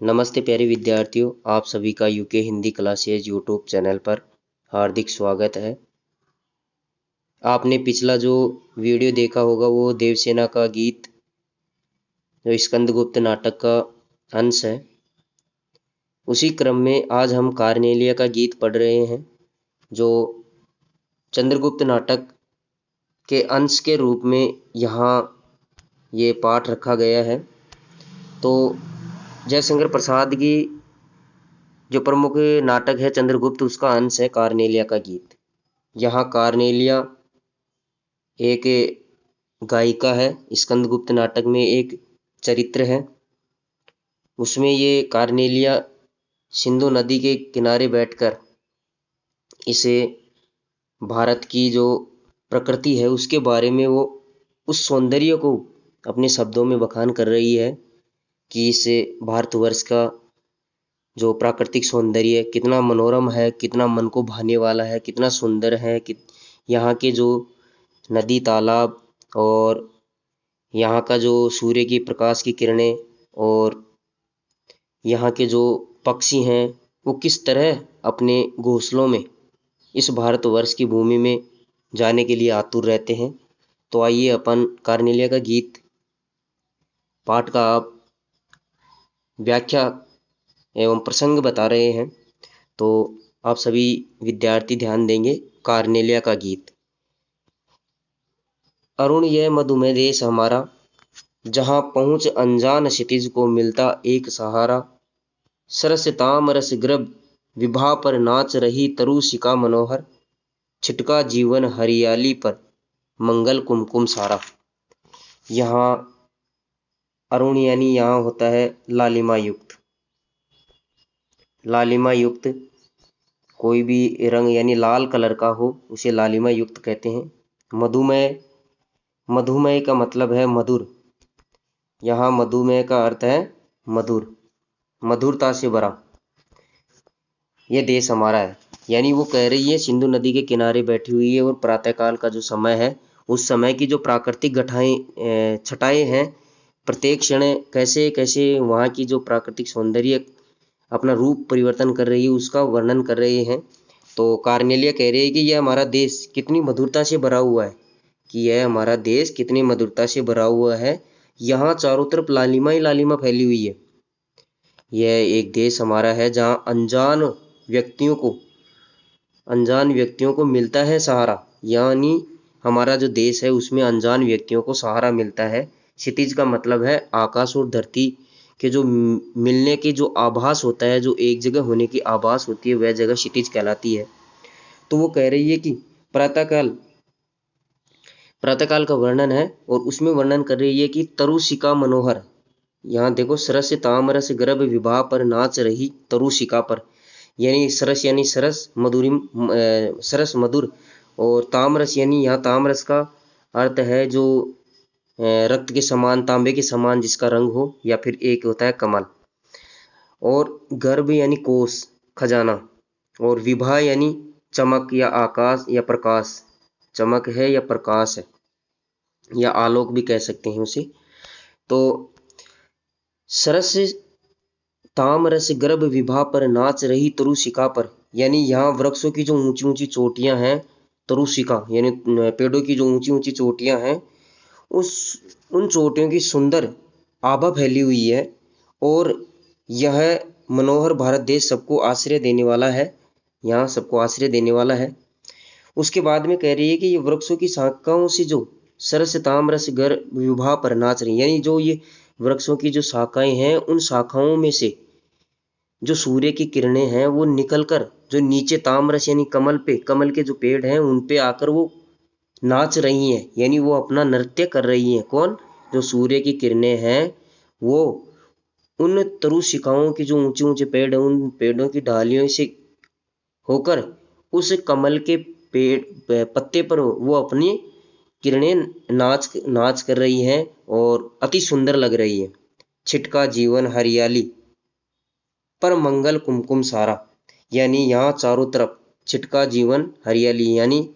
नमस्ते प्यारे विद्यार्थियों, आप सभी का UK Hindi classes YouTube channel पर हार्दिक स्वागत है। आपने पिछला जो वीडियो देखा होगा वो देवसेना का गीत जो स्कंदगुप्त नाटक का अंश है। उसी क्रम में आज हम कार्नेलिया का गीत पढ़ रहे हैं जो चंद्रगुप्त नाटक के अंश के रूप में यहाँ ये पाठ रखा गया है। तो जयशंकर प्रसाद की जो प्रमुख नाटक है चंद्रगुप्त, उसका अंश है कार्नेलिया का गीत। यहाँ कार्नेलिया एक गायिका है। स्कंदगुप्त नाटक में एक चरित्र है। उसमें ये कार्नेलिया सिंधु नदी के किनारे बैठकर इसे भारत की जो प्रकृति है उसके बारे में वो उस सौंदर्य को अपने शब्दों में बखान कर रही है कि इस भारतवर्ष का जो प्राकृतिक सौंदर्य कितना मनोरम है, कितना मन को भाने वाला है, कितना सुंदर है। कि यहाँ के जो नदी तालाब और यहाँ का जो सूर्य की प्रकाश की किरणें और यहाँ के जो पक्षी हैं वो किस तरह अपने घोंसलों में इस भारतवर्ष की भूमि में जाने के लिए आतुर रहते हैं। तो आइए अपन कार्नेलिया का गीत पाठ का आप व्याख्या एवं प्रसंग बता रहे हैं, तो आप सभी विद्यार्थी ध्यान देंगे। कार्नेलिया का गीत। अरुण यह मधुमेह देश हमारा, जहाँ पहुँच अनजान क्षितिज को मिलता एक सहारा। सरस तामरस ग्रभ विभा पर नाच रही तरुशिका मनोहर। छिटका जीवन हरियाली पर मंगल कुमकुम सारा। यहाँ अरुण यानी यहाँ होता है लालिमा युक्त। लालिमा युक्त कोई भी रंग यानी लाल कलर का हो उसे लालिमा युक्त कहते हैं। मधुमेह, मधुमेह का मतलब है मधुर। यहाँ मधुमेह का अर्थ है मधुर, मधुरता से भरा यह देश हमारा है। यानी वो कह रही है सिंधु नदी के किनारे बैठी हुई है और प्रातःकाल का जो समय है उस समय की जो प्राकृतिक छटाएं हैं, प्रत्येक क्षण कैसे कैसे वहाँ की जो प्राकृतिक सौंदर्य अपना रूप परिवर्तन कर रही है उसका वर्णन कर रहे हैं। तो कार्नेलिया कह रही है कि यह हमारा देश कितनी मधुरता से भरा हुआ है, कि यह हमारा देश कितनी मधुरता से भरा हुआ है। यहाँ चारों तरफ लालिमा ही लालिमा फैली हुई है। यह एक देश हमारा है जहाँ अनजान व्यक्तियों को मिलता है सहारा। यानी हमारा जो देश है उसमें अनजान व्यक्तियों को सहारा मिलता है। क्षितिज का मतलब है आकाश और धरती के जो मिलने की जो आभास होता है, जो एक जगह होने की आभास होती है, वह जगह क्षितिज कहलाती है। तो वो कह रही है कि प्रातःकाल प्रातःकाल का वर्णन है और उसमें वर्णन कर रही है कि तरुशिका मनोहर। यहाँ देखो, सरस तामरस गर्भ विवाह पर नाच रही तरुशिका पर। यानी सरस यानी सरस, मधुरिम सरस मधुर, और तामरस यानी यहाँ तामरस का अर्थ है जो रक्त के समान, तांबे के समान जिसका रंग हो, या फिर एक होता है कमल। और गर्भ यानी कोष, खजाना, और विभा यानी चमक या आकाश या प्रकाश, चमक है या प्रकाश है या आलोक भी कह सकते हैं उसे। तो सरस तामरस गर्भ विभा पर नाच रही तरुशिका पर, यानी यहाँ वृक्षों की जो ऊंची ऊंची चोटियां हैं, तरुशिका यानी पेड़ों की जो ऊंची ऊंची चोटियां हैं, उन चोटियों की सुंदर आभा फैली हुई है। और यह मनोहर भारत देश सबको आश्रय देने वाला है, यहाँ सबको आश्रय देने वाला है। उसके बाद में कह रही है कि ये वृक्षों की शाखाओं से जो सरस तामरस गर्भ विभा पर नाच रही, यानी जो ये वृक्षों की जो शाखाएं हैं उन शाखाओं में से जो सूर्य की किरणें हैं वो निकलकर जो नीचे तामरस यानी कमल के जो पेड़ हैं उन पे आकर वो नाच रही हैं, यानी वो अपना नृत्य कर रही हैं। कौन? जो सूर्य की किरणें हैं वो उन तरुशिकाओं की जो ऊंचे ऊंचे पेड़ हैं उन पेड़ों की डालियों से होकर उस कमल के पेड़ पत्ते पर वो अपनी किरणें नाच कर रही हैं और अति सुंदर लग रही है। छिटका जीवन हरियाली पर मंगल कुमकुम सारा, यानी यहाँ चारों तरफ छिटका जीवन हरियाली, यानी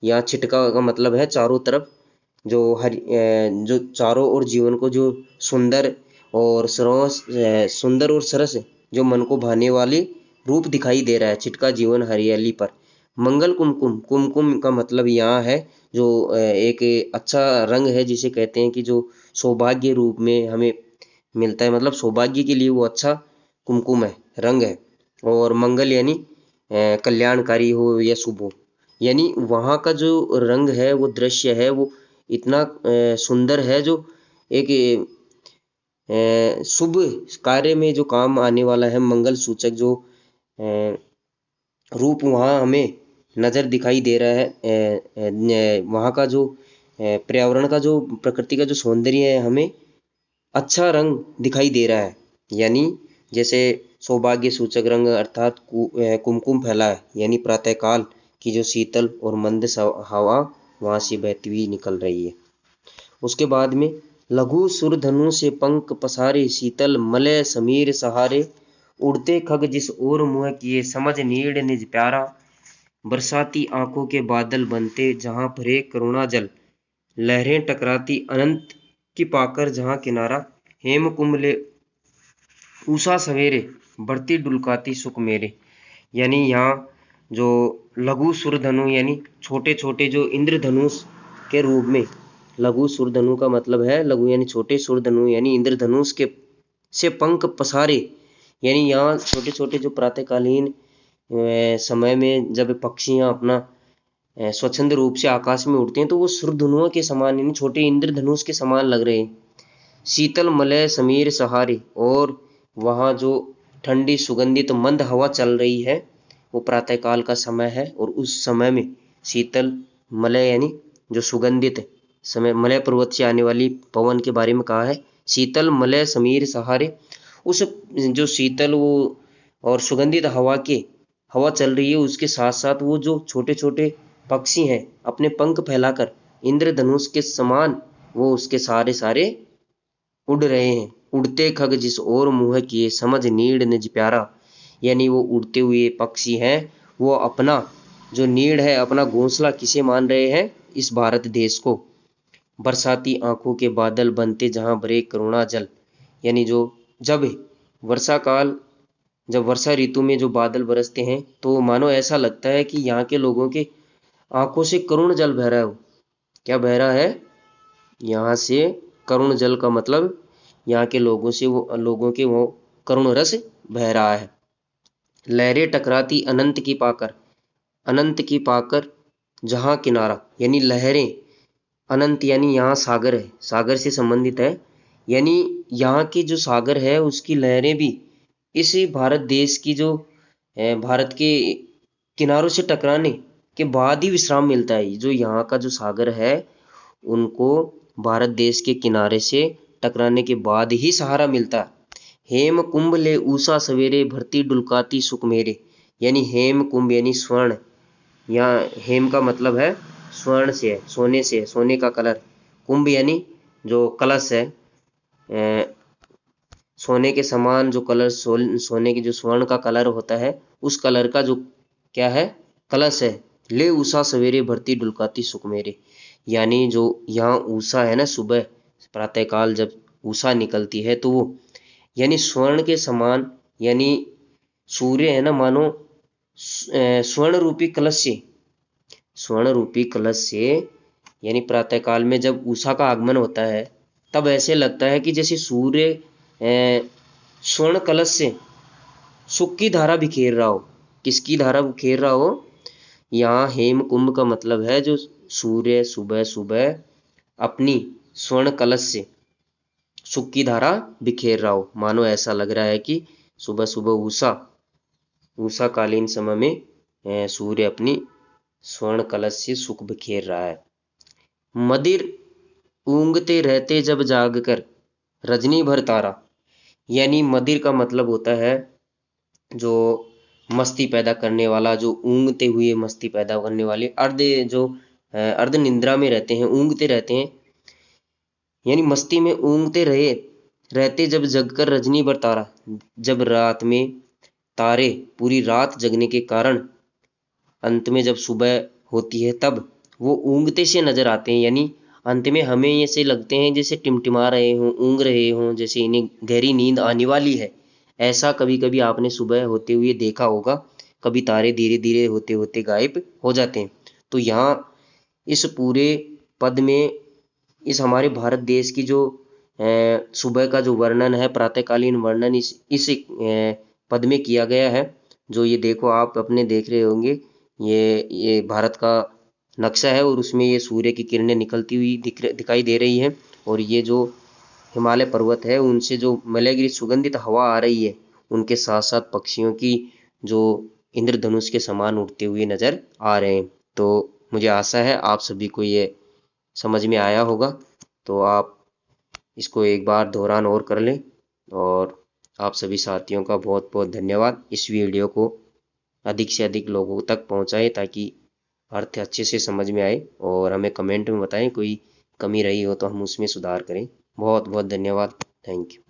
यहाँ छिटका का मतलब है चारों तरफ जो जो चारों ओर जीवन को जो सुंदर और सरस सुंदर और सरस जो मन को भाने वाले रूप दिखाई दे रहा है। छिटका जीवन हरियाली पर। मंगल कुमकुम, कुमकुम का मतलब यहाँ है जो एक अच्छा रंग है जिसे कहते हैं कि जो सौभाग्य रूप में हमें मिलता है, मतलब सौभाग्य के लिए वो अच्छा कुमकुम है, रंग है। और मंगल यानी कल्याणकारी हो या शुभ हो। यानी वहाँ का जो रंग है, वो दृश्य है, वो इतना सुंदर है जो एक शुभ कार्य में जो काम आने वाला है, मंगल सूचक जो अ, रूप वहाँ हमें नजर दिखाई दे रहा है। वहाँ का जो पर्यावरण का जो प्रकृति का जो सौंदर्य है, हमें अच्छा रंग दिखाई दे रहा है। यानी जैसे सौभाग्य सूचक रंग अर्थात कुमकुम फैला है, यानी प्रातःकाल की जो शीतल और मंद हवा वहां से बहती हुई निकल रही है। उसके बाद में लघु सुरधनु से पंख पसारे, शीतल मलय समीर सहारे, उड़ते खग जिस ओर मुँह किए, समझ नीड़ निज प्यारा, बरसाती आंखों के बादल बनते जहां भरे करुणा जल, लहरें टकराती अनंत की पाकर जहां किनारा, हेम कुंभले उषा सवेरे, बढ़ती डुलकाती सुख मेरे। यानी यहाँ जो लघु सुरधनु यानी छोटे छोटे जो इंद्रधनुष के रूप में, लघु सुरधनु का मतलब है लघु यानी छोटे, सुरधनु यानी इंद्रधनुष के से पंख पसारे। यानी यहाँ छोटे छोटे जो प्रातःकालीन समय में जब पक्षियां अपना स्वच्छंद रूप से आकाश में उड़ते हैं तो वो सुरधनुओं के समान यानी छोटे इंद्रधनुष के समान लग रहे हैं। शीतल मलय समीर सहारे, और वहाँ जो ठंडी सुगंधित मंद हवा चल रही है वो प्रातःकाल का समय है। और उस समय में शीतल मलय यानी जो सुगंधित समय, मलय पर्वत से आने वाली पवन के बारे में कहा है। शीतल मलय समीर सहारे, उस जो शीतल वो और सुगंधित हवा चल रही है, उसके साथ साथ वो जो छोटे छोटे पक्षी हैं अपने पंख फैलाकर इंद्रधनुष के समान वो उसके सारे सारे उड़ रहे हैं। उड़ते खग जिस ओर मुँह किए, समझ नीड़ निज प्यारा। यानी वो उड़ते हुए पक्षी हैं, वो अपना जो नीड़ है, अपना घोंसला किसे मान रहे हैं? इस भारत देश को। बरसाती आंखों के बादल बनते जहां भरे करुणा जल, यानी जो जब वर्षा काल, जब वर्षा ऋतु में जो बादल बरसते हैं तो मानो ऐसा लगता है कि यहाँ के लोगों के आंखों से करुण जल बह रहा हो। क्या बह रहा है? यहाँ से करुण जल का मतलब यहाँ के लोगों के वो करुण रस बह रहा है। लहरें टकराती अनंत की पाकर जहां किनारा, यानी लहरें, अनंत यानी यहाँ सागर है, सागर से संबंधित है। यानी यहाँ की जो सागर है उसकी लहरें भी इसी भारत देश की जो भारत के किनारों से टकराने के बाद ही विश्राम मिलता है। जो यहाँ का जो सागर है उनको भारत देश के किनारे से टकराने के बाद ही सहारा मिलता है। हेम कुंभ ले ऊषा सवेरे, भरती डुलकाती सुख मेरे। यानी हेम कुंभ यानी स्वर्ण, यहाँ हेम का मतलब है स्वर्ण से है, सोने से है, सोने का कलर। कुंभ यानी जो कलश है, सोने के समान जो कलर, सोने की जो स्वर्ण का कलर होता है उस कलर का जो क्या है, कलश है। ले उषा सवेरे, भरती डुलकाती सुख मेरे। यानी जो यहाँ उषा है ना, सुबह प्रातःकाल जब उषा निकलती है तो वो यानी स्वर्ण के समान, यानी सूर्य है ना, मानो स्वर्ण रूपी कलश से, स्वर्ण रूपी कलश से, यानी प्रातःकाल में जब उषा का आगमन होता है तब ऐसे लगता है कि जैसे सूर्य स्वर्ण कलश से सुख की धारा बिखेर रहा हो। किसकी धारा बिखेर रहा हो? यहाँ हेम कुंभ का मतलब है जो सूर्य सुबह सुबह अपनी स्वर्ण कलश से सुख की धारा बिखेर रहा हो। मानो ऐसा लग रहा है कि सुबह सुबह उषा कालीन समय में सूर्य अपनी स्वर्ण कलश से सुख बिखेर रहा है। मदिर ऊंघते रहते जब जागकर, रजनी भर तारा। यानी मदिर का मतलब होता है जो मस्ती पैदा करने वाला, जो ऊँघते हुए मस्ती पैदा करने वाले, अर्ध निंद्रा में रहते हैं, ऊँघते रहते हैं, यानी मस्ती में ऊँघते रहते जब जगकर रजनी भर तारा। जब रात में तारे पूरी रात जगने के कारण अंत में जब सुबह होती है तब वो ऊँघते से नजर आते हैं, यानी अंत में हमें ऐसे लगते हैं जैसे टिमटिमा रहे हों, ऊँग रहे हों, जैसे इन्हें गहरी नींद आने वाली है। ऐसा कभी कभी आपने सुबह होते हुए देखा होगा। कभी तारे धीरे धीरे होते होते गायब हो जाते हैं। तो यहाँ इस पूरे पद में इस हमारे भारत देश की जो सुबह का जो वर्णन है, प्रातःकालीन वर्णन इस पद में किया गया है। जो ये देखो, आप अपने देख रहे होंगे, ये भारत का नक्शा है और उसमें ये सूर्य की किरणें निकलती हुई दिखाई दे रही है। और ये जो हिमालय पर्वत है, उनसे जो मलयगीरी सुगंधित हवा आ रही है, उनके साथ साथ पक्षियों की जो इंद्रधनुष के समान उड़ते हुए नजर आ रहे हैं। तो मुझे आशा है आप सभी को ये समझ में आया होगा। तो आप इसको एक बार दोहरान और कर लें। और आप सभी साथियों का बहुत बहुत धन्यवाद। इस वीडियो को अधिक से अधिक लोगों तक पहुंचाएं ताकि अर्थ अच्छे से समझ में आए, और हमें कमेंट में बताएं कोई कमी रही हो तो हम उसमें सुधार करें। बहुत बहुत धन्यवाद। Thank you.